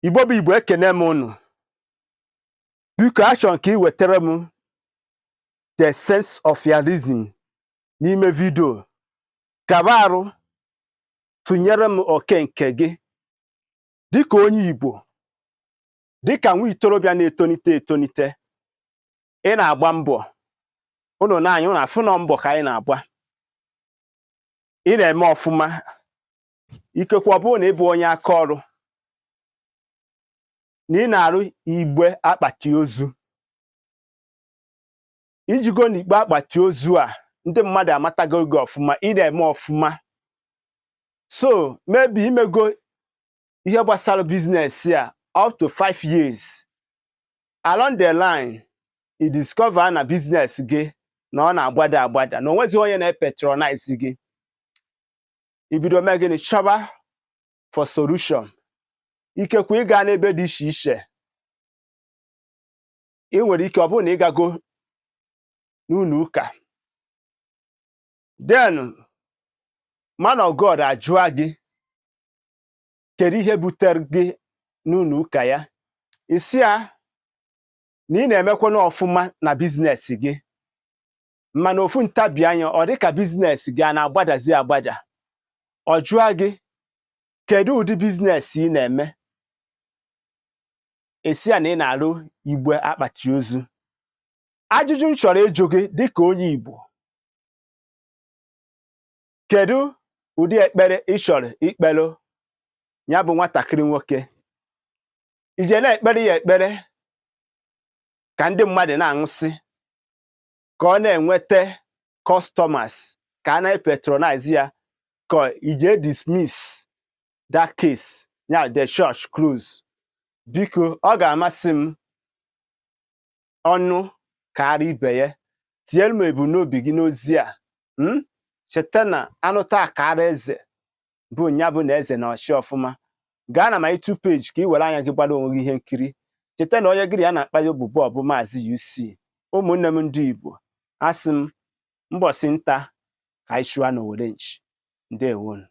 Igbo bụ Igbo, ekene m unu. Biko achọrọ ka ị wetara m the sense of realism n'ime vidio. Kaba arụ tụnyere m oke nke gị dịka onye Igbo, dịka nwa itorobịa na-etonite etonite. Ị na-agba mbọ, unu na-anya unu afụ na mbọ ka anyị na-agba. Ị na-eme ọfụma, ikekwe ọ bụrụ na ị bụ onye aka ọrụ, na ị na-arụ igbe akpati ozu. Ijigo n'igbe akpati ozu a, ndị mmadụ amatago gị ọfụma, ị na-eme ọfụma. So maybe imego ihe gbasara biznes a up to 5 years. Along the line, i discover na biznes gị na ọ na-agbada agbada, na onwezi onye na-patronize gị. Ibido mee gịnị? Chọba for solution. Ikekwe ị gaa n'ebe dị iche iche. Ị nwere ike ọ bụrụ na ị gago n'ụlọ ụka, then man of God ajụa gị kedu ihe butere gị n'ụlọ ụka ya. Isi ya na ị na-emekwa n'ọfụma na biznes gị, mana ofu ntabi anya ọ dị ka biznes gị a na-agbadazi agbada. Ọ jụa gị kedu ụdị biznes ị na-eme. Esi ya na ị na-arụ igbe akpati ozu. Ajụjụ m chọrọ ịjụ gị dịka onye Igbo, kedu ụdị ekpere ị chọrọ ikpere ya bụ nwatakịrị nwoke? Ije na-ekpere ya ekpere ka ndị mmadụ na-aṅụsị, ka ọ na-enweta customers, ka a na-patronize ya, ka ije dismiss that case, ya the church close? Biko ọ ga-amasị m ọnụ karịa ibe ya. Tinyere m ebumnobi gị n'ozi a. Cheta na anụta akara eze bụ nya bụ na eze na ọchị ọfụma. Gaa na my YouTube page ka ị were anya gị gbara onwe gị ihe nkiri. Cheta na onye gịrị ya na-akpa ya bụ bụ Maazi-UC. Ụmụnne m ndị Igbo, asị m mbọsị nta ka anyị chụa n'Owerre nchi. Ndewonu.